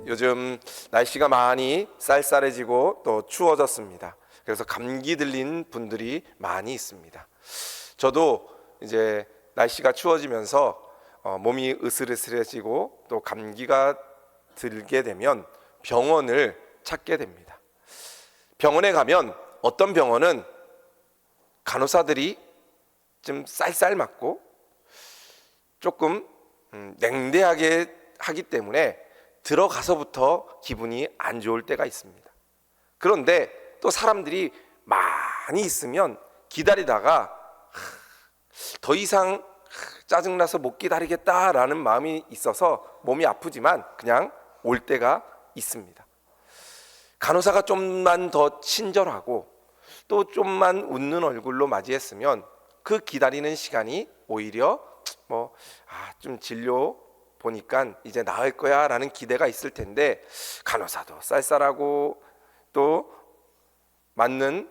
요즘 날씨가 많이 쌀쌀해지고 또 추워졌습니다. 그래서 감기 들린 분들이 많이 있습니다. 저도 이제 날씨가 추워지면서 몸이 으슬으슬해지고 또 감기가 들게 되면 병원을 찾게 됩니다. 병원에 가면 어떤 병원은 간호사들이 좀 쌀쌀 맞고 조금 냉대하게 하기 때문에 들어가서부터 기분이 안 좋을 때가 있습니다. 그런데 또 사람들이 많이 있으면 기다리다가 더 이상 짜증나서 못 기다리겠다라는 마음이 있어서 몸이 아프지만 그냥 올 때가 있습니다. 간호사가 좀만 더 친절하고 또 좀만 웃는 얼굴로 맞이했으면 그 기다리는 시간이 오히려 좀 진료 보니까 이제 나을 거야 라는 기대가 있을 텐데, 간호사도 쌀쌀하고 또 맞는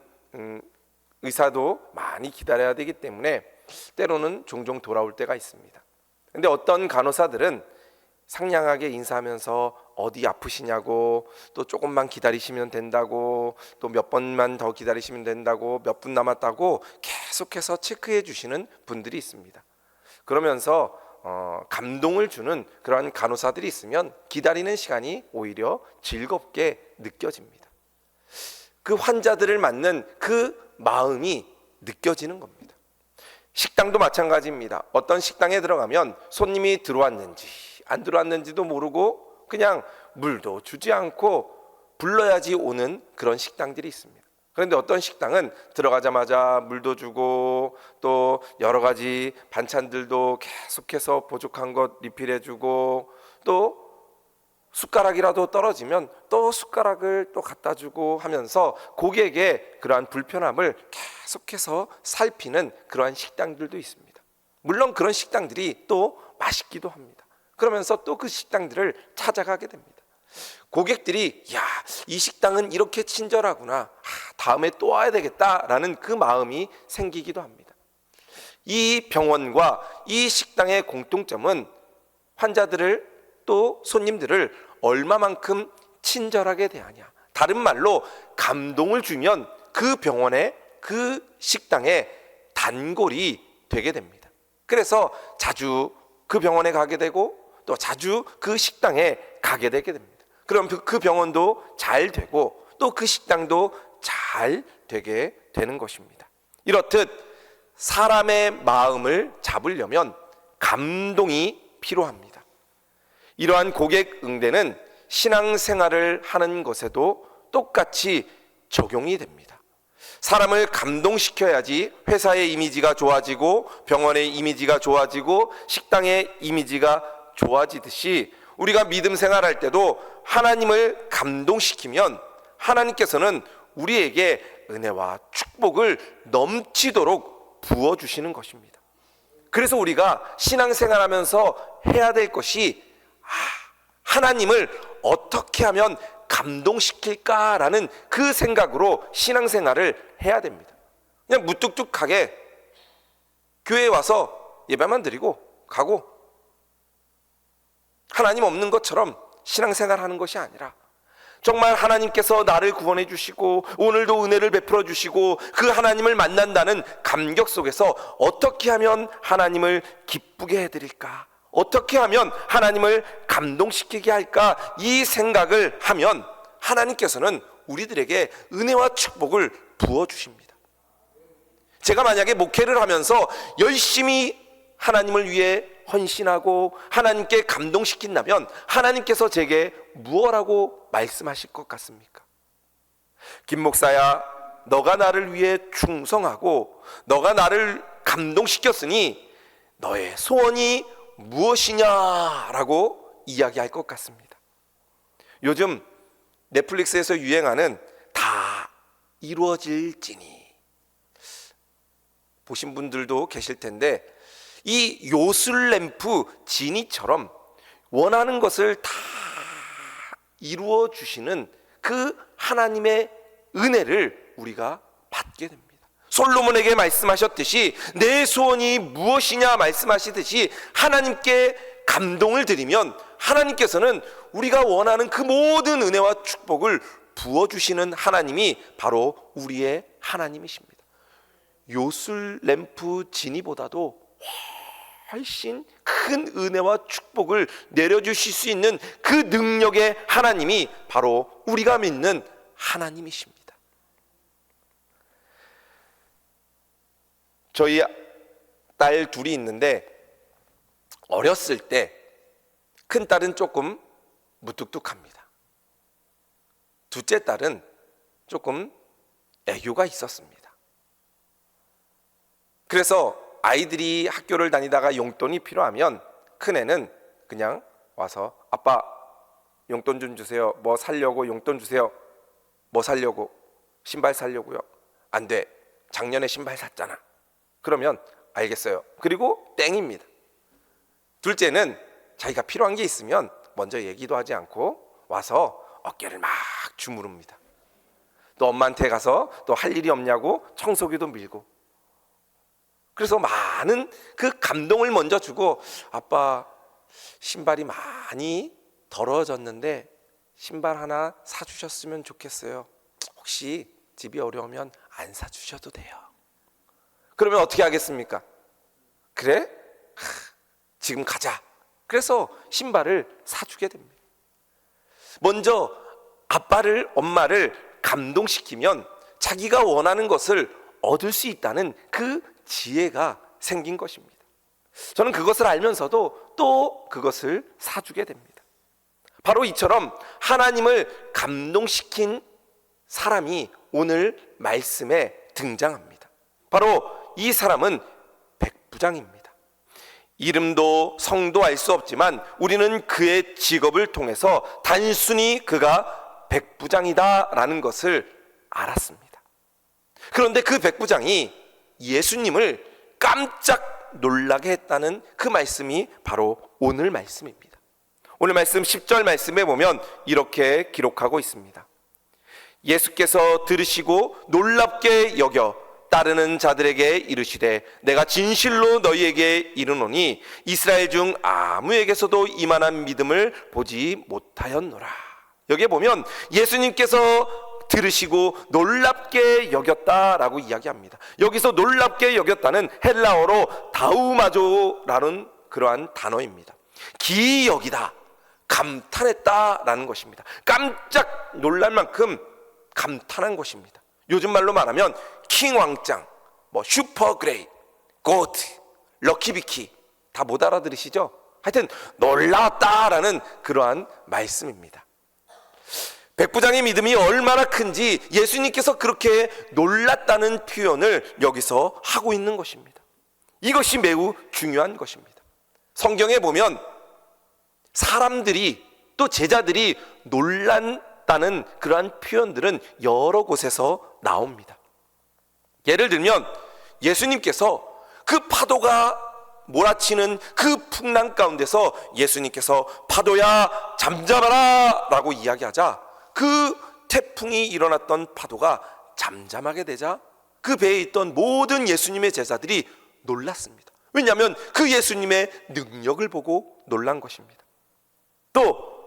의사도 많이 기다려야 되기 때문에 때로는 종종 돌아올 때가 있습니다. 근데 어떤 간호사들은 상냥하게 인사하면서 어디 아프시냐고, 또 조금만 기다리시면 된다고, 또 몇 번만 더 기다리시면 된다고, 몇 분 남았다고 계속해서 체크해 주시는 분들이 있습니다. 그러면서 감동을 주는 그러한 간호사들이 있으면 기다리는 시간이 오히려 즐겁게 느껴집니다. 그 환자들을 맞는 그 마음이 느껴지는 겁니다. 식당도 마찬가지입니다. 어떤 식당에 들어가면 손님이 들어왔는지 안 들어왔는지도 모르고 그냥 물도 주지 않고 불러야지 오는 그런 식당들이 있습니다. 그런데 어떤 식당은 들어가자마자 물도 주고 또 여러 가지 반찬들도 계속해서 부족한 것 리필해주고, 또 숟가락이라도 떨어지면 또 숟가락을 또 갖다 주고 하면서 고객의 그러한 불편함을 계속해서 살피는 그러한 식당들도 있습니다. 물론 그런 식당들이 또 맛있기도 합니다. 그러면서 또 그 식당들을 찾아가게 됩니다. 고객들이 이 식당은 이렇게 친절하구나, 다음에 또 와야 되겠다라는 그 마음이 생기기도 합니다. 이 병원과 이 식당의 공통점은 환자들을 또 손님들을 얼마만큼 친절하게 대하냐, 다른 말로 감동을 주면 그 병원에 그 식당에 단골이 되게 됩니다. 그래서 자주 그 병원에 가게 되고 또 자주 그 식당에 가게 되게 됩니다. 그럼 그 병원도 잘 되고 또 그 식당도 잘 되게 되는 것입니다. 이렇듯 사람의 마음을 잡으려면 감동이 필요합니다. 이러한 고객 응대는 신앙생활을 하는 것에도 똑같이 적용이 됩니다. 사람을 감동시켜야지 회사의 이미지가 좋아지고 병원의 이미지가 좋아지고 식당의 이미지가 좋아지듯이 우리가 믿음 생활할 때도 하나님을 감동시키면 하나님께서는 우리에게 은혜와 축복을 넘치도록 부어주시는 것입니다. 그래서 우리가 신앙생활하면서 해야 될 것이 하나님을 어떻게 하면 감동시킬까라는 그 생각으로 신앙생활을 해야 됩니다. 그냥 무뚝뚝하게 교회에 와서 예배만 드리고 가고 하나님 없는 것처럼 신앙생활하는 것이 아니라 정말 하나님께서 나를 구원해 주시고 오늘도 은혜를 베풀어 주시고 그 하나님을 만난다는 감격 속에서 어떻게 하면 하나님을 기쁘게 해드릴까, 어떻게 하면 하나님을 감동시키게 할까, 이 생각을 하면 하나님께서는 우리들에게 은혜와 축복을 부어주십니다. 제가 만약에 목회를 하면서 열심히 하나님을 위해 헌신하고 하나님께 감동시킨다면 하나님께서 제게 무엇라고 말씀하실 것 같습니까? 김 목사야, 너가 나를 위해 충성하고 너가 나를 감동시켰으니 너의 소원이 무엇이냐라고 이야기할 것 같습니다. 요즘 넷플릭스에서 유행하는 다 이루어질지니 보신 분들도 계실 텐데, 이 요술램프 지니처럼 원하는 것을 다 이루어 주시는 그 하나님의 은혜를 우리가 받게 됩니다. 솔로몬에게 말씀하셨듯이 내 소원이 무엇이냐 말씀하시듯이 하나님께 감동을 드리면 하나님께서는 우리가 원하는 그 모든 은혜와 축복을 부어주시는 하나님이 바로 우리의 하나님이십니다. 요술 램프 지니보다도 훨씬 큰 은혜와 축복을 내려주실 수 있는 그 능력의 하나님이 바로 우리가 믿는 하나님이십니다. 저희 딸 둘이 있는데 어렸을 때 큰딸은 조금 무뚝뚝합니다. 둘째 딸은 조금 애교가 있었습니다. 그래서 아이들이 학교를 다니다가 용돈이 필요하면 큰애는 그냥 와서 아빠 용돈 좀 주세요. 뭐 살려고 용돈 주세요. 뭐 살려고? 신발 살려고요. 안 돼. 작년에 신발 샀잖아. 그러면 알겠어요. 그리고 땡입니다. 둘째는 자기가 필요한 게 있으면 먼저 얘기도 하지 않고 와서 어깨를 막 주무릅니다. 또 엄마한테 가서 또 할 일이 없냐고 청소기도 밀고, 그래서 많은 그 감동을 먼저 주고 아빠 신발이 많이 더러워졌는데 신발 하나 사주셨으면 좋겠어요. 혹시 집이 어려우면 안 사주셔도 돼요. 그러면 어떻게 하겠습니까? 그래? 지금 가자. 그래서 신발을 사주게 됩니다. 먼저 아빠를, 엄마를 감동시키면 자기가 원하는 것을 얻을 수 있다는 그 지혜가 생긴 것입니다. 저는 그것을 알면서도 또 그것을 사주게 됩니다. 바로 이처럼 하나님을 감동시킨 사람이 오늘 말씀에 등장합니다. 바로 이 사람은 백부장입니다. 이름도 성도 알 수 없지만 우리는 그의 직업을 통해서 단순히 그가 백부장이다라는 것을 알았습니다. 그런데 그 백부장이 예수님을 깜짝 놀라게 했다는 그 말씀이 바로 오늘 말씀입니다. 오늘 말씀 10절 말씀에 보면 이렇게 기록하고 있습니다. 예수께서 들으시고 놀랍게 여겨 따르는 자들에게 이르시되 내가 진실로 너희에게 이르노니 이스라엘 중 아무에게서도 이만한 믿음을 보지 못하였노라. 여기에 보면 예수님께서 들으시고 놀랍게 여겼다라고 이야기합니다. 여기서 놀랍게 여겼다는 헬라어로 다우마조라는 그러한 단어입니다. 기이 여기다, 감탄했다라는 것입니다. 깜짝 놀랄 만큼 감탄한 것입니다. 요즘 말로 말하면 킹 왕짱, 뭐 슈퍼 그레이트, 고트, 럭키비키 다 못 알아들으시죠? 하여튼 놀라웠다라는 그러한 말씀입니다. 백부장의 믿음이 얼마나 큰지 예수님께서 그렇게 놀랐다는 표현을 여기서 하고 있는 것입니다. 이것이 매우 중요한 것입니다. 성경에 보면 사람들이 또 제자들이 놀랐다는 그러한 표현들은 여러 곳에서 나옵니다. 예를 들면 예수님께서 그 파도가 몰아치는 그 풍랑 가운데서 예수님께서 파도야 잠잠하라 라고 이야기하자 그 태풍이 일어났던 파도가 잠잠하게 되자 그 배에 있던 모든 예수님의 제자들이 놀랐습니다. 왜냐하면 그 예수님의 능력을 보고 놀란 것입니다. 또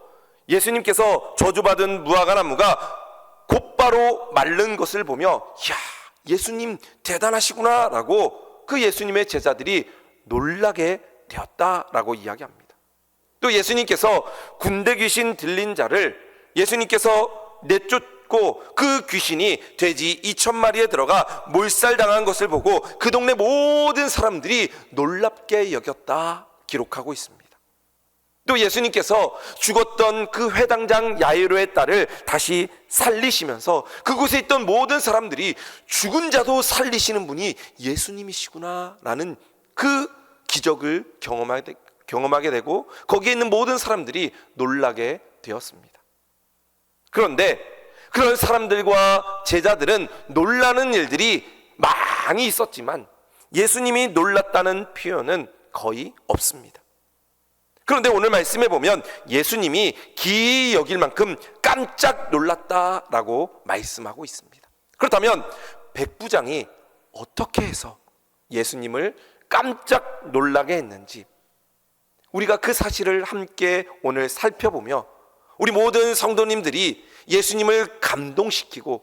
예수님께서 저주받은 무화과 나무가 곧바로 마른 것을 보며 이야, 예수님 대단하시구나 라고 그 예수님의 제자들이 놀라게 되었다라고 이야기합니다. 또 예수님께서 군대 귀신 들린 자를 예수님께서 내쫓고 그 귀신이 돼지 2,000마리에 들어가 몰살당한 것을 보고 그 동네 모든 사람들이 놀랍게 여겼다 기록하고 있습니다. 또 예수님께서 죽었던 그 회당장 야이로의 딸을 다시 살리시면서 그곳에 있던 모든 사람들이 죽은 자도 살리시는 분이 예수님이시구나 라는 그 기적을 경험하게 되고 거기에 있는 모든 사람들이 놀라게 되었습니다. 그런데 그런 사람들과 제자들은 놀라는 일들이 많이 있었지만 예수님이 놀랐다는 표현은 거의 없습니다. 그런데 오늘 말씀에 보면 예수님이 기이 여길 만큼 깜짝 놀랐다라고 말씀하고 있습니다. 그렇다면 백부장이 어떻게 해서 예수님을 깜짝 놀라게 했는지 우리가 그 사실을 함께 오늘 살펴보며 우리 모든 성도님들이 예수님을 감동시키고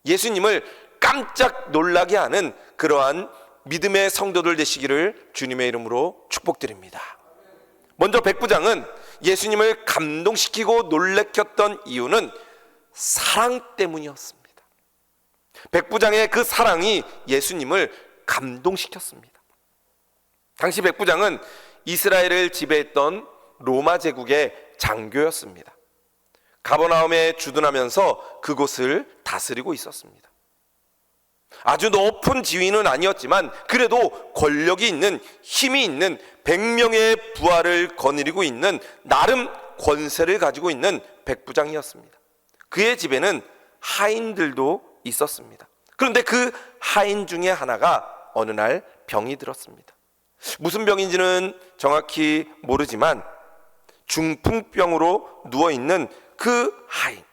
예수님을 깜짝 놀라게 하는 그러한 믿음의 성도들 되시기를 주님의 이름으로 축복드립니다. 먼저 백부장은 예수님을 감동시키고 놀래켰던 이유는 사랑 때문이었습니다. 백부장의 그 사랑이 예수님을 감동시켰습니다. 당시 백부장은 이스라엘을 지배했던 로마 제국의 장교였습니다. 가버나움에 주둔하면서 그곳을 다스리고 있었습니다. 아주 높은 지위는 아니었지만 그래도 권력이 있는, 힘이 있는 100명의 부하를 거느리고 있는 나름 권세를 가지고 있는 백부장이었습니다. 그의 집에는 하인들도 있었습니다. 그런데 그 하인 중에 하나가 어느 날 병이 들었습니다. 무슨 병인지는 정확히 모르지만 중풍병으로 누워있는 그 하인,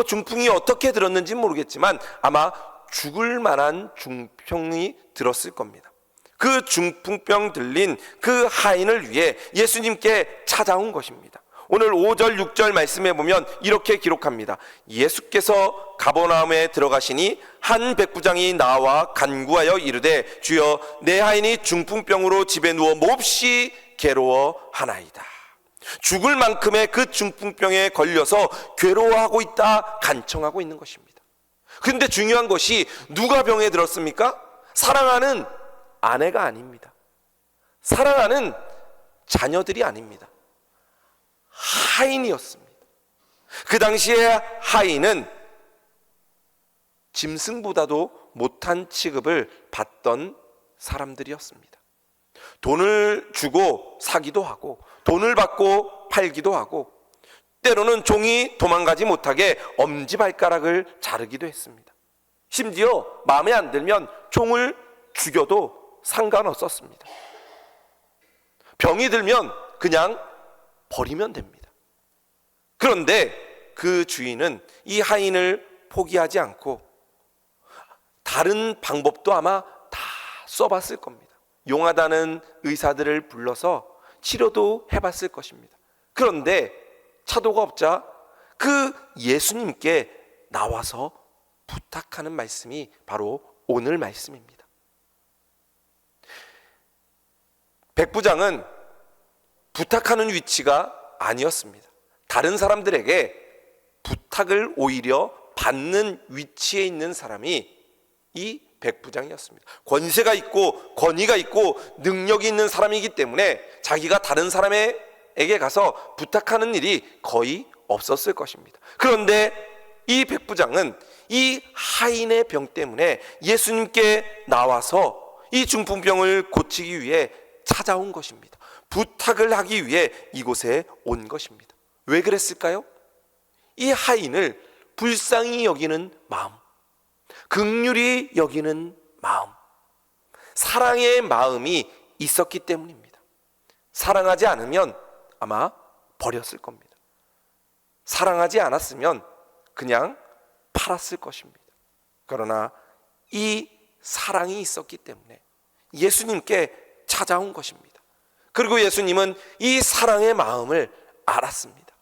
중풍이 어떻게 들었는지 모르겠지만 아마 죽을 만한 중풍이 들었을 겁니다. 그 중풍병 들린 그 하인을 위해 예수님께 찾아온 것입니다. 오늘 5절 6절 말씀에 보면 이렇게 기록합니다. 예수께서 가버나움에 들어가시니 한 백부장이 나와 간구하여 이르되 주여 내 하인이 중풍병으로 집에 누워 몹시 괴로워하나이다. 죽을 만큼의 그 중풍병에 걸려서 괴로워하고 있다, 간청하고 있는 것입니다. 그런데 중요한 것이 누가 병에 들었습니까? 사랑하는 아내가 아닙니다. 사랑하는 자녀들이 아닙니다. 하인이었습니다. 그 당시에 하인은 짐승보다도 못한 취급을 받던 사람들이었습니다. 돈을 주고 사기도 하고 돈을 받고 팔기도 하고 때로는 종이 도망가지 못하게 엄지발가락을 자르기도 했습니다. 심지어 마음에 안 들면 종을 죽여도 상관없었습니다. 병이 들면 그냥 버리면 됩니다. 그런데 그 주인은 이 하인을 포기하지 않고 다른 방법도 아마 다 써봤을 겁니다. 용하다는 의사들을 불러서 치료도 해봤을 것입니다. 그런데 차도가 없자 그 예수님께 나와서 부탁하는 말씀이 바로 오늘 말씀입니다. 백부장은 부탁하는 위치가 아니었습니다. 다른 사람들에게 부탁을 오히려 받는 위치에 있는 사람이 이 백부장이었습니다. 권세가 있고 권위가 있고 능력이 있는 사람이기 때문에 자기가 다른 사람에게 가서 부탁하는 일이 거의 없었을 것입니다. 그런데 이 백부장은 이 하인의 병 때문에 예수님께 나와서 이 중풍병을 고치기 위해 찾아온 것입니다. 부탁을 하기 위해 이곳에 온 것입니다. 왜 그랬을까요? 이 하인을 불쌍히 여기는 마음, 긍휼히 여기는 마음, 사랑의 마음이 있었기 때문입니다. 사랑하지 않으면 아마 버렸을 겁니다. 사랑하지 않았으면 그냥 팔았을 것입니다. 그러나 이 사랑이 있었기 때문에 예수님께 찾아온 것입니다. 그리고 예수님은 이 사랑의 마음을 알았습니다.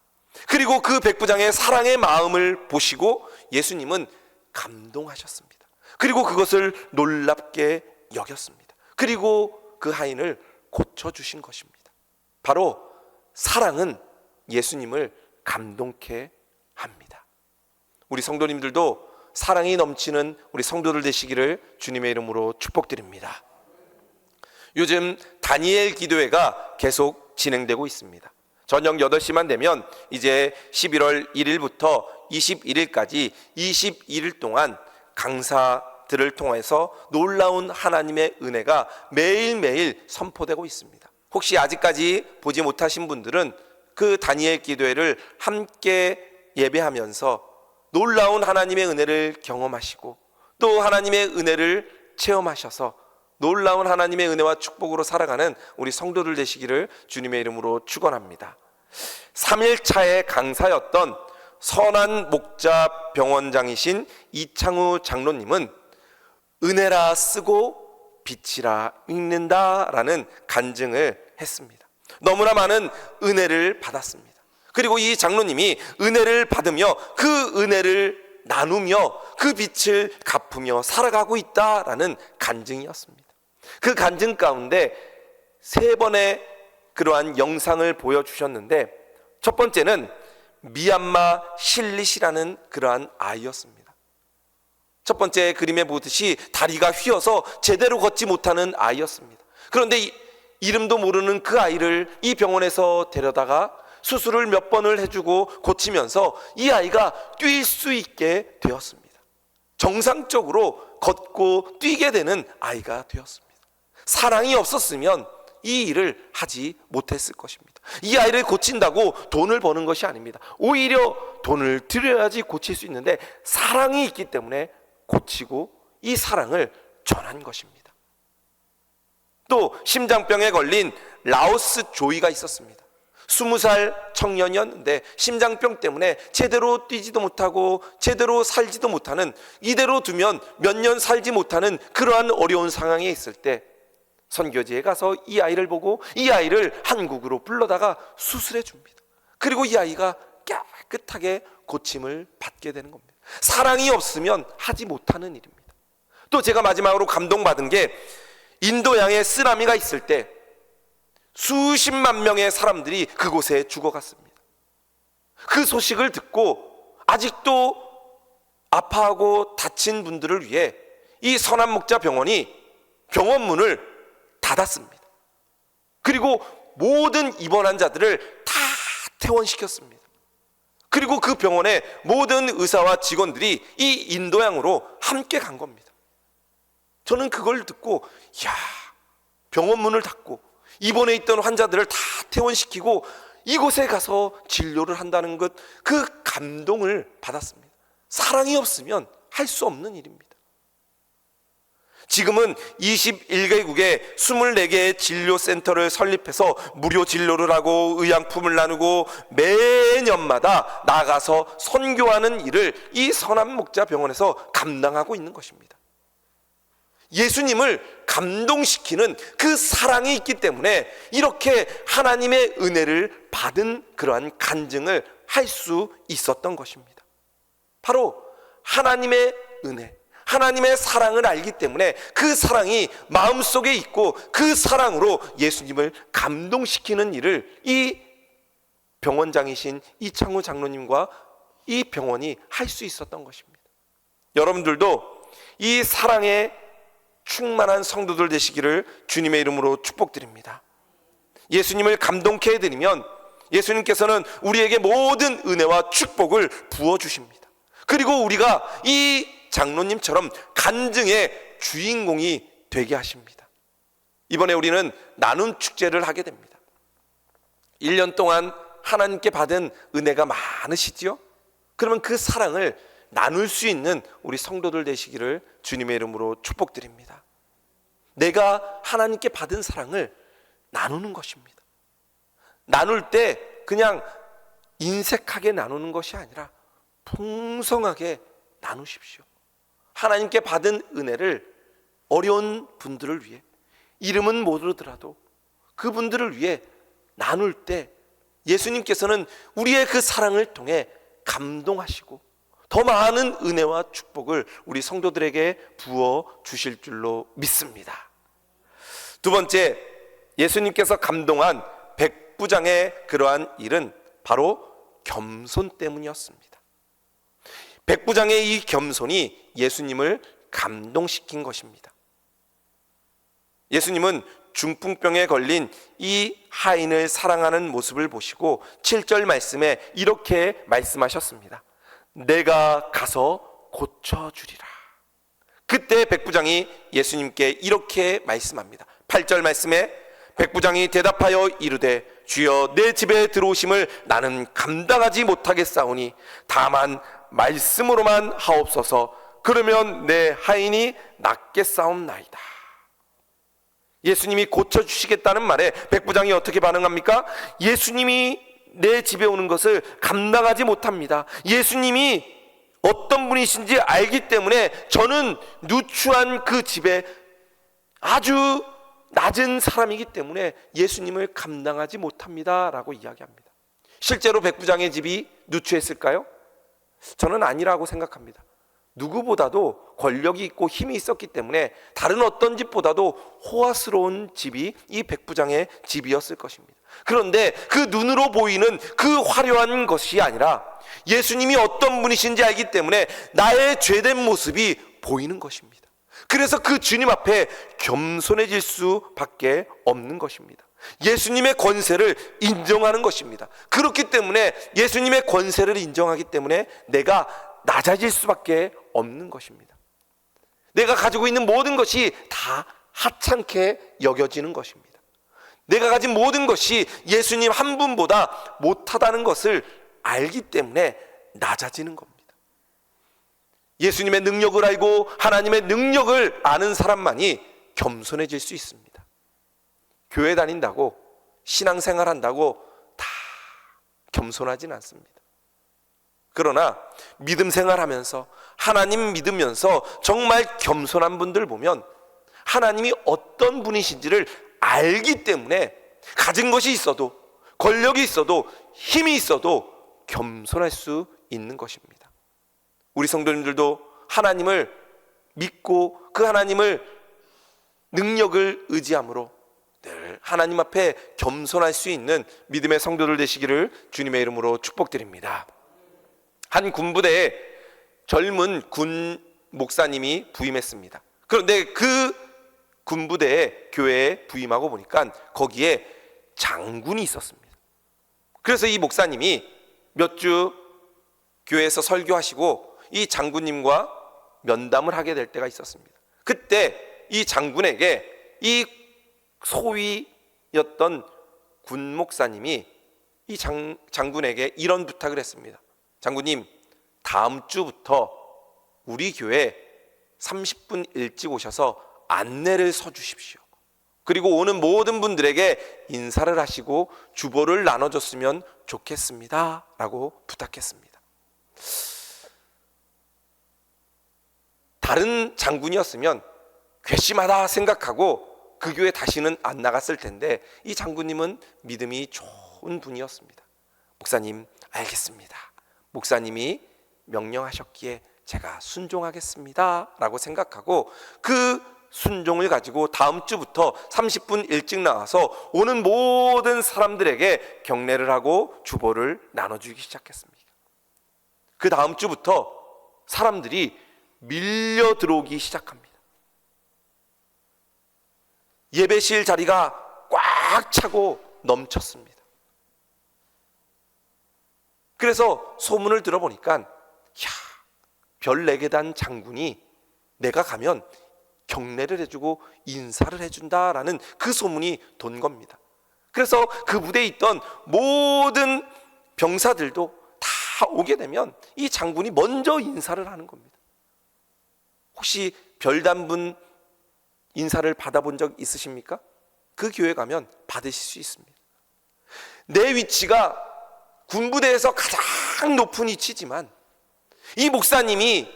그리고 그 백부장의 사랑의 마음을 보시고 예수님은 감동하셨습니다. 그리고 그것을 놀랍게 여겼습니다. 그리고 그 하인을 고쳐주신 것입니다. 바로 사랑은 예수님을 감동케 합니다. 우리 성도님들도 사랑이 넘치는 우리 성도들 되시기를 주님의 이름으로 축복드립니다. 요즘 다니엘 기도회가 계속 진행되고 있습니다. 저녁 8시만 되면 이제 11월 1일부터 21일까지 21일 동안 강사들을 통해서 놀라운 하나님의 은혜가 매일매일 선포되고 있습니다. 혹시 아직까지 보지 못하신 분들은 그 다니엘 기도회를 함께 예배하면서 놀라운 하나님의 은혜를 경험하시고 또 하나님의 은혜를 체험하셔서 놀라운 하나님의 은혜와 축복으로 살아가는 우리 성도들 되시기를 주님의 이름으로 축원합니다. 3일차의 강사였던 선한 목자 병원장이신 이창우 장로님은 은혜라 쓰고 빛이라 읽는다라는 간증을 했습니다. 너무나 많은 은혜를 받았습니다. 그리고 이 장로님이 은혜를 받으며 그 은혜를 나누며 그 빛을 갚으며 살아가고 있다라는 간증이었습니다. 그 간증 가운데 3번의 그러한 영상을 보여주셨는데, 첫 번째는 미얀마 실릿이라는 그러한 아이였습니다. 첫 번째 그림에 보듯이 다리가 휘어서 제대로 걷지 못하는 아이였습니다. 그런데 이름도 모르는 그 아이를 이 병원에서 데려다가 수술을 몇 번을 해주고 고치면서 이 아이가 뛸 수 있게 되었습니다. 정상적으로 걷고 뛰게 되는 아이가 되었습니다. 사랑이 없었으면 이 일을 하지 못했을 것입니다. 이 아이를 고친다고 돈을 버는 것이 아닙니다. 오히려 돈을 들여야지 고칠 수 있는데 사랑이 있기 때문에 고치고 이 사랑을 전한 것입니다. 또 심장병에 걸린 라오스 조이가 있었습니다. 20살 청년이었는데 심장병 때문에 제대로 뛰지도 못하고 제대로 살지도 못하는, 이대로 두면 몇 년 살지 못하는 그러한 어려운 상황에 있을 때 선교지에 가서 이 아이를 보고 이 아이를 한국으로 불러다가 수술해 줍니다. 그리고 이 아이가 깨끗하게 고침을 받게 되는 겁니다. 사랑이 없으면 하지 못하는 일입니다. 또 제가 마지막으로 감동받은 게, 인도양에 쓰나미가 있을 때 수십만 명의 사람들이 그곳에 죽어갔습니다. 그 소식을 듣고 아직도 아파하고 다친 분들을 위해 이 선한목자병원이 병원 문을 닫았습니다. 그리고 모든 입원 환자들을 다 퇴원시켰습니다. 그리고 그 병원의 모든 의사와 직원들이 이 인도양으로 함께 간 겁니다. 저는 그걸 듣고, 이야, 병원 문을 닫고 입원해 있던 환자들을 다 퇴원시키고 이곳에 가서 진료를 한다는 것, 그 감동을 받았습니다. 사랑이 없으면 할 수 없는 일입니다. 지금은 21개국에 24개의 진료센터를 설립해서 무료 진료를 하고 의약품을 나누고 매년마다 나가서 선교하는 일을 이 선한목자병원에서 감당하고 있는 것입니다. 예수님을 감동시키는 그 사랑이 있기 때문에 이렇게 하나님의 은혜를 받은 그러한 간증을 할 수 있었던 것입니다. 바로 하나님의 은혜, 하나님의 사랑을 알기 때문에 그 사랑이 마음속에 있고 그 사랑으로 예수님을 감동시키는 일을 이 병원장이신 이창호 장로님과 이 병원이 할 수 있었던 것입니다. 여러분들도 이 사랑에 충만한 성도들 되시기를 주님의 이름으로 축복드립니다. 예수님을 감동케 해드리면 예수님께서는 우리에게 모든 은혜와 축복을 부어주십니다. 그리고 우리가 이 장로님처럼 간증의 주인공이 되게 하십니다. 이번에 우리는 나눔 축제를 하게 됩니다. 1년 동안 하나님께 받은 은혜가 많으시지요? 그러면 그 사랑을 나눌 수 있는 우리 성도들 되시기를 주님의 이름으로 축복드립니다. 내가 하나님께 받은 사랑을 나누는 것입니다. 나눌 때 그냥 인색하게 나누는 것이 아니라 풍성하게 나누십시오. 하나님께 받은 은혜를 어려운 분들을 위해, 이름은 모르더라도 그분들을 위해 나눌 때 예수님께서는 우리의 그 사랑을 통해 감동하시고 더 많은 은혜와 축복을 우리 성도들에게 부어 주실 줄로 믿습니다. 두 번째, 예수님께서 감동한 백부장의 그러한 일은 바로 겸손 때문이었습니다. 백부장의 이 겸손이 예수님을 감동시킨 것입니다. 예수님은 중풍병에 걸린 이 하인을 사랑하는 모습을 보시고 7절 말씀에 이렇게 말씀하셨습니다. 내가 가서 고쳐주리라. 그때 백부장이 예수님께 이렇게 말씀합니다. 8절 말씀에 백부장이 대답하여 이르되 주여, 내 집에 들어오심을 나는 감당하지 못하겠사오니 다만 말씀으로만 하옵소서. 그러면 내 하인이 낫겠사옵나이다. 예수님이 고쳐주시겠다는 말에 백부장이 어떻게 반응합니까? 예수님이 내 집에 오는 것을 감당하지 못합니다. 예수님이 어떤 분이신지 알기 때문에 저는 누추한 그 집에 아주 낮은 사람이기 때문에 예수님을 감당하지 못합니다 라고 이야기합니다. 실제로 백부장의 집이 누추했을까요? 저는 아니라고 생각합니다. 누구보다도 권력이 있고 힘이 있었기 때문에 다른 어떤 집보다도 호화스러운 집이 이 백부장의 집이었을 것입니다. 그런데 그 눈으로 보이는 그 화려한 것이 아니라 예수님이 어떤 분이신지 알기 때문에 나의 죄된 모습이 보이는 것입니다. 그래서 그 주님 앞에 겸손해질 수밖에 없는 것입니다. 예수님의 권세를 인정하는 것입니다. 그렇기 때문에 예수님의 권세를 인정하기 때문에 내가 낮아질 수밖에 없는 것입니다. 내가 가지고 있는 모든 것이 다 하찮게 여겨지는 것입니다. 내가 가진 모든 것이 예수님 한 분보다 못하다는 것을 알기 때문에 낮아지는 겁니다. 예수님의 능력을 알고 하나님의 능력을 아는 사람만이 겸손해질 수 있습니다. 교회 다닌다고, 신앙생활 한다고 다 겸손하진 않습니다. 그러나 믿음 생활하면서, 하나님 믿으면서 정말 겸손한 분들 보면 하나님이 어떤 분이신지를 알기 때문에 가진 것이 있어도, 권력이 있어도, 힘이 있어도 겸손할 수 있는 것입니다. 우리 성도님들도 하나님을 믿고 그 하나님을 능력을 의지함으로 늘 하나님 앞에 겸손할 수 있는 믿음의 성도들 되시기를 주님의 이름으로 축복드립니다. 한 군부대에 젊은 군 목사님이 부임했습니다. 그런데 그 군부대에 교회에 부임하고 보니까 거기에 장군이 있었습니다. 그래서 이 목사님이 몇 주 교회에서 설교하시고 이 장군님과 면담을 하게 될 때가 있었습니다. 그때 이 장군에게 이 소위였던 군 목사님이 이 장군에게 이런 부탁을 했습니다. 장군님, 다음 주부터 우리 교회 30분 일찍 오셔서 안내를 서주십시오. 그리고 오는 모든 분들에게 인사를 하시고 주보를 나눠줬으면 좋겠습니다 라고 부탁했습니다. 다른 장군이었으면 괘씸하다 생각하고 그 교회 다시는 안 나갔을 텐데 이 장군님은 믿음이 좋은 분이었습니다. 목사님, 알겠습니다. 목사님이 명령하셨기에 제가 순종하겠습니다 라고 생각하고 그 순종을 가지고 다음 주부터 30분 일찍 나와서 오는 모든 사람들에게 경례를 하고 주보를 나눠주기 시작했습니다. 그 다음 주부터 사람들이 밀려 들어오기 시작합니다. 예배실 자리가 꽉 차고 넘쳤습니다. 그래서 소문을 들어보니까 별 4계단 장군이 내가 가면 경례를 해주고 인사를 해준다라는 그 소문이 돈 겁니다. 그래서 그 부대에 있던 모든 병사들도 다 오게 되면 이 장군이 먼저 인사를 하는 겁니다. 혹시 별단분 인사를 받아본 적 있으십니까? 그 교회 가면 받으실 수 있습니다. 내 위치가 군부대에서 가장 높은 위치지만 이 목사님이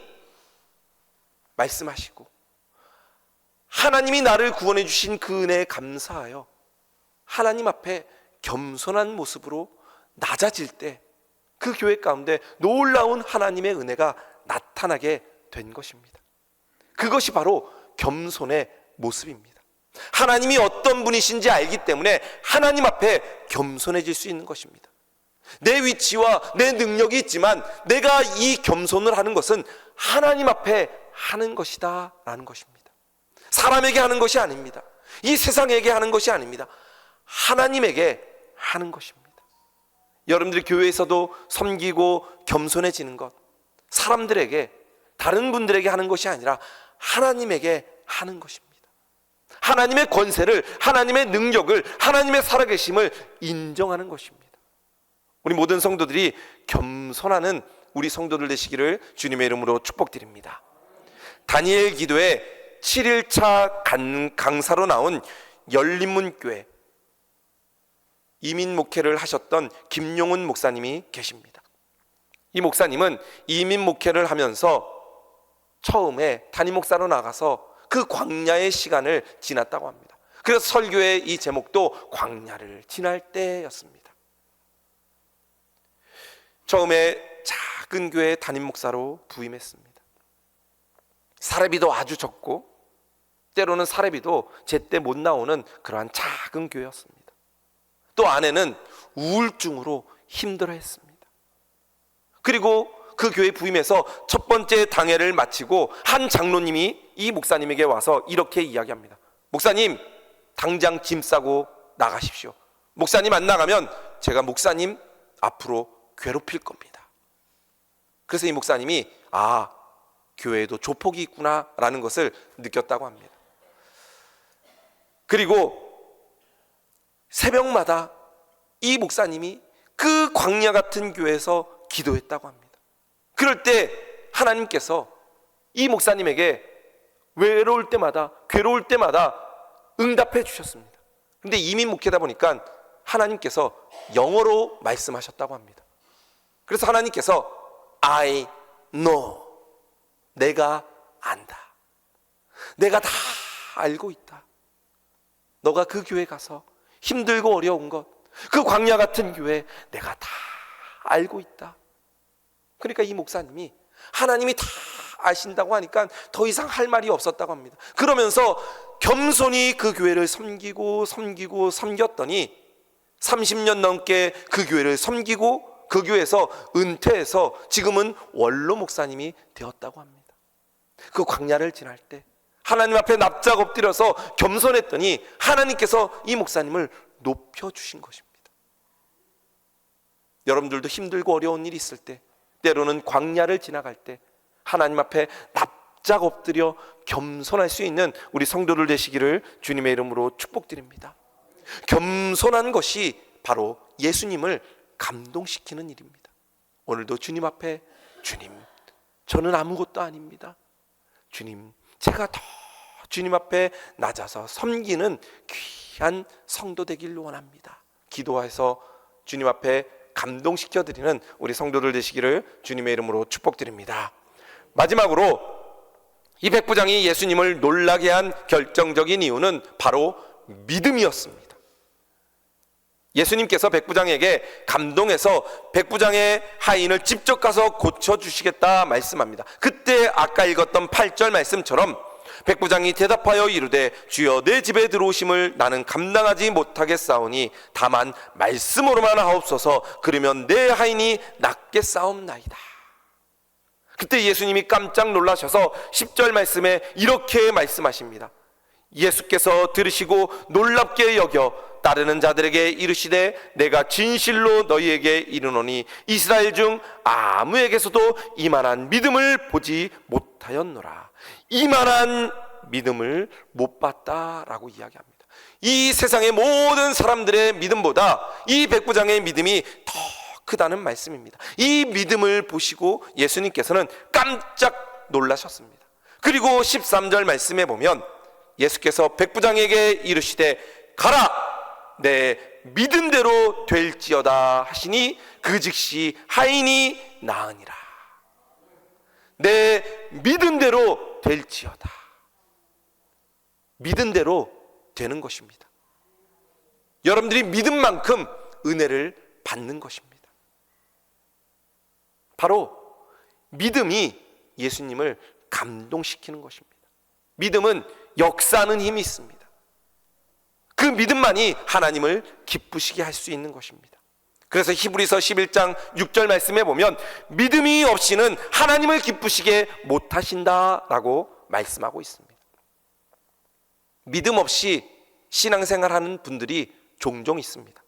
말씀하시고 하나님이 나를 구원해 주신 그 은혜에 감사하여 하나님 앞에 겸손한 모습으로 낮아질 때 그 교회 가운데 놀라운 하나님의 은혜가 나타나게 된 것입니다. 그것이 바로 겸손의 모습입니다. 하나님이 어떤 분이신지 알기 때문에 하나님 앞에 겸손해질 수 있는 것입니다. 내 위치와 내 능력이 있지만 내가 이 겸손을 하는 것은 하나님 앞에 하는 것이다 라는 것입니다. 사람에게 하는 것이 아닙니다. 이 세상에게 하는 것이 아닙니다. 하나님에게 하는 것입니다. 여러분들이 교회에서도 섬기고 겸손해지는 것, 사람들에게, 다른 분들에게 하는 것이 아니라 하나님에게 하는 것입니다. 하나님의 권세를, 하나님의 능력을, 하나님의 살아계심을 인정하는 것입니다. 우리 모든 성도들이 겸손하는 우리 성도들 되시기를 주님의 이름으로 축복드립니다. 다니엘 기도에 7일차 강사로 나온 열린문교회 이민 목회를 하셨던 김용훈 목사님이 계십니다. 이 목사님은 이민 목회를 하면서 처음에 담임 목사로 나가서 그 광야의 시간을 지났다고 합니다. 그래서 설교의 이 제목도 광야를 지날 때였습니다. 처음에 작은 교회 담임 목사로 부임했습니다. 사례비도 아주 적고 때로는 사례비도 제때 못 나오는 그러한 작은 교회였습니다. 또 아내는 우울증으로 힘들어했습니다. 그리고 그 교회 부임해서 첫 번째 당회를 마치고 한 장로님이 이 목사님에게 와서 이렇게 이야기합니다. 목사님, 당장 짐 싸고 나가십시오. 목사님 안 나가면 제가 목사님 앞으로 괴롭힐 겁니다. 그래서 이 목사님이 교회에도 조폭이 있구나 라는 것을 느꼈다고 합니다. 그리고 새벽마다 이 목사님이 그 광야 같은 교회에서 기도했다고 합니다. 그럴 때 하나님께서 이 목사님에게 외로울 때마다 괴로울 때마다 응답해 주셨습니다. 근데 이민 목회다 보니까 하나님께서 영어로 말씀하셨다고 합니다. 그래서 하나님께서 I know, 내가 안다, 내가 다 알고 있다. 너가 그 교회 가서 힘들고 어려운 것, 그 광야 같은 교회 내가 다 알고 있다. 그러니까 이 목사님이 하나님이 다 아신다고 하니까 더 이상 할 말이 없었다고 합니다. 그러면서 겸손히 그 교회를 섬기고 섬겼더니 30년 넘게 그 교회를 섬기고 그 교회에서 은퇴해서 지금은 원로 목사님이 되었다고 합니다. 그 광야를 지날 때 하나님 앞에 납작 엎드려서 겸손했더니 하나님께서 이 목사님을 높여주신 것입니다. 여러분들도 힘들고 어려운 일이 있을 때, 때로는 광야를 지나갈 때 하나님 앞에 납작 엎드려 겸손할 수 있는 우리 성도들 되시기를 주님의 이름으로 축복드립니다. 겸손한 것이 바로 예수님을 감동시키는 일입니다. 오늘도 주님 앞에, 주님, 저는 아무것도 아닙니다. 주님, 제가 더 주님 앞에 낮아서 섬기는 귀한 성도 되길 원합니다. 기도해서 주님 앞에 감동시켜드리는 우리 성도들 되시기를 주님의 이름으로 축복드립니다. 마지막으로 이 백부장이 예수님을 놀라게 한 결정적인 이유는 바로 믿음이었습니다. 예수님께서 백부장에게 감동해서 백부장의 하인을 직접 가서 고쳐주시겠다 말씀합니다. 그때 아까 읽었던 8절 말씀처럼 백부장이 대답하여 이르되 주여, 내 집에 들어오심을 나는 감당하지 못하겠사오니 다만 말씀으로만 하옵소서. 그러면 내 하인이 낫겠사옵나이다. 그때 예수님이 깜짝 놀라셔서 10절 말씀에 이렇게 말씀하십니다. 예수께서 들으시고 놀랍게 여겨 따르는 자들에게 이르시되 내가 진실로 너희에게 이르노니 이스라엘 중 아무에게서도 이만한 믿음을 보지 못하였노라. 이만한 믿음을 못 봤다라고 이야기합니다. 이 세상의 모든 사람들의 믿음보다 이 백부장의 믿음이 더 크다는 말씀입니다. 이 믿음을 보시고 예수님께서는 깜짝 놀라셨습니다. 그리고 13절 말씀에 보면 예수께서 백부장에게 이르시되 가라, 내 믿음대로 될지어다 하시니 그 즉시 하인이 나으니라. 내 믿음대로 될지어다. 믿음대로 되는 것입니다. 여러분들이 믿은 만큼 은혜를 받는 것입니다. 바로 믿음이 예수님을 감동시키는 것입니다. 믿음은 역사하는 힘이 있습니다. 그 믿음만이 하나님을 기쁘시게 할 수 있는 것입니다. 그래서 히브리서 11장 6절 말씀에 보면 믿음이 없이는 하나님을 기쁘시게 못하신다라고 말씀하고 있습니다. 믿음 없이 신앙생활하는 분들이 종종 있습니다.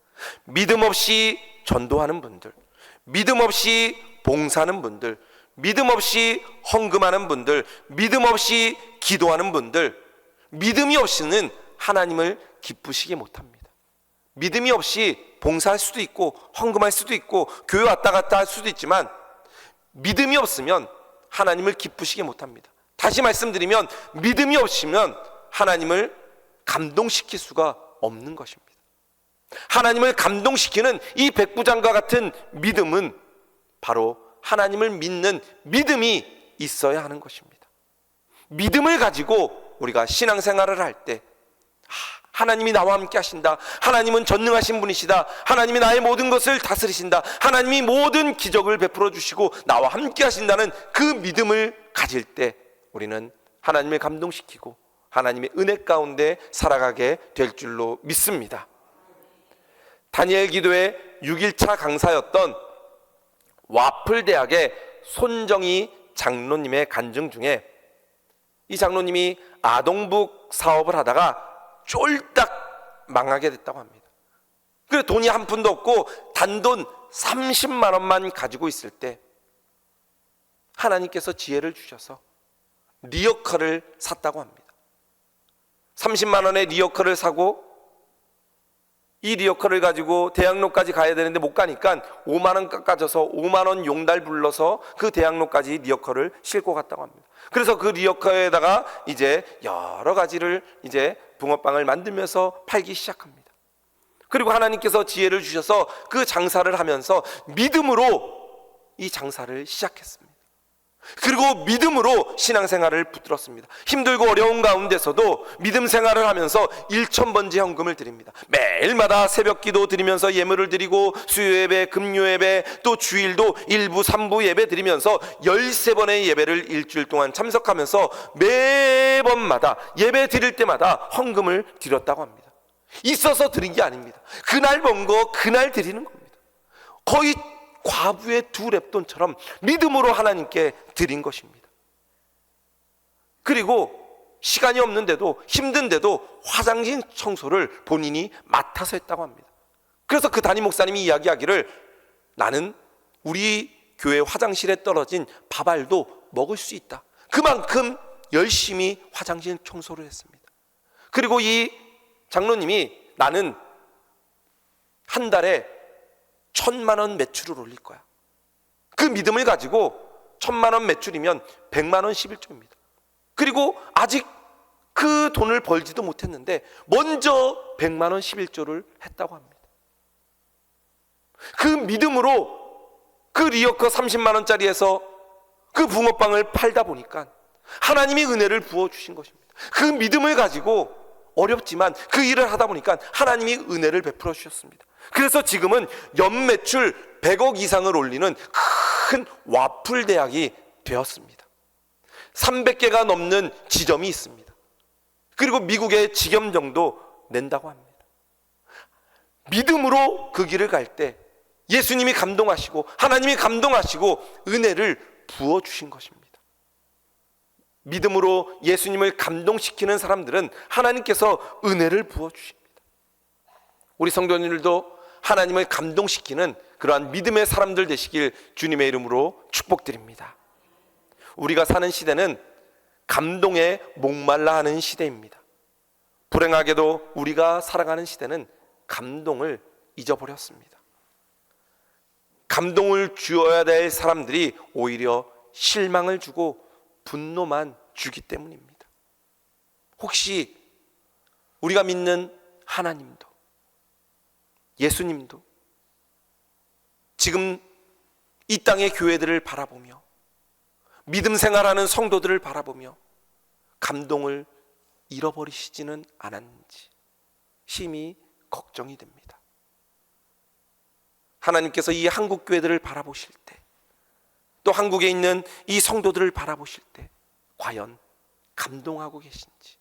믿음 없이 전도하는 분들, 믿음 없이 봉사하는 분들, 믿음 없이 헌금하는 분들, 믿음 없이 기도하는 분들, 믿음이 없이는 하나님을 기쁘시게 못합니다. 믿음이 없이 봉사할 수도 있고 헌금할 수도 있고 교회 왔다 갔다 할 수도 있지만 믿음이 없으면 하나님을 기쁘시게 못합니다. 다시 말씀드리면 믿음이 없으면 하나님을 감동시킬 수가 없는 것입니다. 하나님을 감동시키는 이 백부장과 같은 믿음은 바로 하나님을 믿는 믿음이 있어야 하는 것입니다. 믿음을 가지고 우리가 신앙생활을 할 때 하나님이 나와 함께 하신다. 하나님은 전능하신 분이시다. 하나님이 나의 모든 것을 다스리신다. 하나님이 모든 기적을 베풀어 주시고 나와 함께 하신다는 그 믿음을 가질 때 우리는 하나님을 감동시키고 하나님의 은혜 가운데 살아가게 될 줄로 믿습니다. 다니엘 기도의 6일차 강사였던 와플 대학의 손정희 장로님의 간증 중에 이 장로님이 아동북 사업을 하다가 쫄딱 망하게 됐다고 합니다. 그래서 돈이 한 푼도 없고 단돈 30만 원만 가지고 있을 때 하나님께서 지혜를 주셔서 리어카를 샀다고 합니다. 30만 원의 리어카를 사고 이 리어카를 가지고 대학로까지 가야 되는데 못 가니까 5만 원 깎아줘서 5만 원 용달 불러서 그 대학로까지 리어카를 싣고 갔다고 합니다. 그래서 그 리어카에다가 이제 여러 가지를 이제 붕어빵을 만들면서 팔기 시작합니다. 그리고 하나님께서 지혜를 주셔서 그 장사를 하면서 믿음으로 이 장사를 시작했습니다. 그리고 믿음으로 신앙생활을 붙들었습니다. 힘들고 어려운 가운데서도 믿음 생활을 하면서 1,000번째 헌금을 드립니다. 매일마다 새벽기도 드리면서 예물을 드리고 수요예배, 금요예배, 또 주일도 1부, 3부 예배 드리면서 13번의 예배를 일주일 동안 참석하면서 매번마다 예배 드릴 때마다 헌금을 드렸다고 합니다. 있어서 드린 게 아닙니다. 그날 번 거 그날 드리는 겁니다. 거의 과부의 2랩돈처럼 믿음으로 하나님께 드린 것입니다. 그리고 시간이 없는데도 힘든데도 화장실 청소를 본인이 맡아서 했다고 합니다. 그래서 그 담임 목사님이 이야기하기를 나는 우리 교회 화장실에 떨어진 밥알도 먹을 수 있다. 그만큼 열심히 화장실 청소를 했습니다. 그리고 이 장로님이 나는 한 달에 1,000만 원 매출을 올릴 거야. 그 믿음을 가지고 1,000만 원 매출이면 100만 원 11조입니다. 그리고 아직 그 돈을 벌지도 못했는데 먼저 100만 원 11조를 했다고 합니다. 그 믿음으로 그 리어커 30만 원짜리에서 그 붕어빵을 팔다 보니까 하나님이 은혜를 부어주신 것입니다. 그 믿음을 가지고 어렵지만 그 일을 하다 보니까 하나님이 은혜를 베풀어 주셨습니다. 그래서 지금은 연매출 100억 이상을 올리는 큰 와플 대학이 되었습니다. 300개가 넘는 지점이 있습니다. 그리고 미국의 직영정도 낸다고 합니다. 믿음으로 그 길을 갈 때 예수님이 감동하시고 하나님이 감동하시고 은혜를 부어주신 것입니다. 믿음으로 예수님을 감동시키는 사람들은 하나님께서 은혜를 부어주십니다. 우리 성도님들도 하나님을 감동시키는 그러한 믿음의 사람들 되시길 주님의 이름으로 축복드립니다. 우리가 사는 시대는 감동에 목말라 하는 시대입니다. 불행하게도 우리가 살아가는 시대는 감동을 잊어버렸습니다. 감동을 주어야 될 사람들이 오히려 실망을 주고 분노만 주기 때문입니다. 혹시 우리가 믿는 하나님도 예수님도 지금 이 땅의 교회들을 바라보며 믿음 생활하는 성도들을 바라보며 감동을 잃어버리시지는 않았는지 심히 걱정이 됩니다. 하나님께서 이 한국 교회들을 바라보실 때, 또 한국에 있는 이 성도들을 바라보실 때 과연 감동하고 계신지,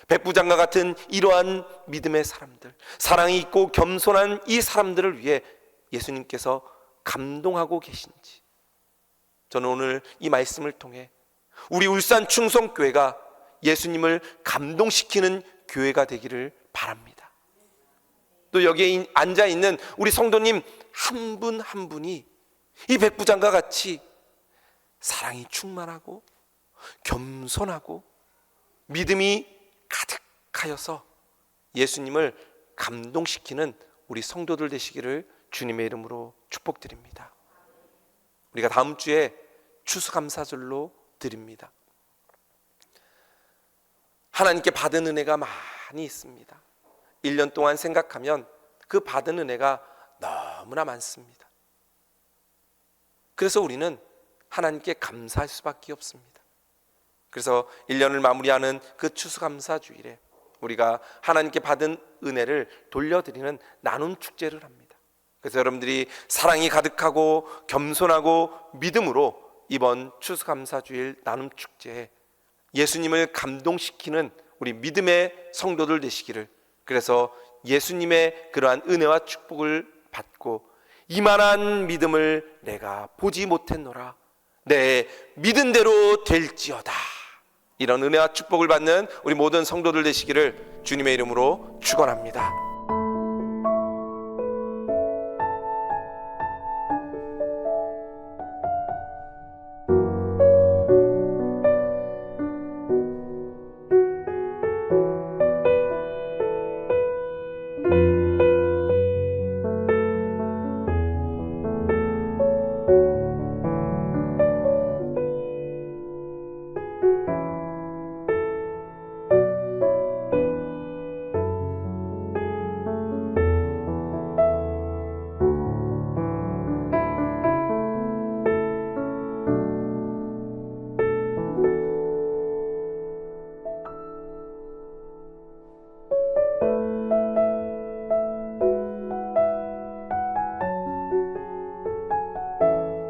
백부장과 같은 이러한 믿음의 사람들, 사랑이 있고 겸손한 이 사람들을 위해 예수님께서 감동하고 계신지, 저는 오늘 이 말씀을 통해 우리 울산 충성교회가 예수님을 감동시키는 교회가 되기를 바랍니다. 또 여기에 앉아있는 우리 성도님 한 분 한 분이 이 백부장과 같이 사랑이 충만하고 겸손하고 믿음이 가득하여서 예수님을 감동시키는 우리 성도들 되시기를 주님의 이름으로 축복드립니다. 우리가 다음 주에 추수감사절로 드립니다. 하나님께 받은 은혜가 많이 있습니다. 1년 동안 생각하면 그 받은 은혜가 너무나 많습니다. 그래서 우리는 하나님께 감사할 수밖에 없습니다. 그래서 1년을 마무리하는 그 추수감사 주일에 우리가 하나님께 받은 은혜를 돌려드리는 나눔 축제를 합니다. 그래서 여러분들이 사랑이 가득하고 겸손하고 믿음으로 이번 추수감사주일 나눔 축제에 예수님을 감동시키는 우리 믿음의 성도들 되시기를, 그래서 예수님의 그러한 은혜와 축복을 받고 이만한 믿음을 내가 보지 못했노라, 내 믿은 대로 될지어다, 이런 은혜와 축복을 받는 우리 모든 성도들 되시기를 주님의 이름으로 축원합니다.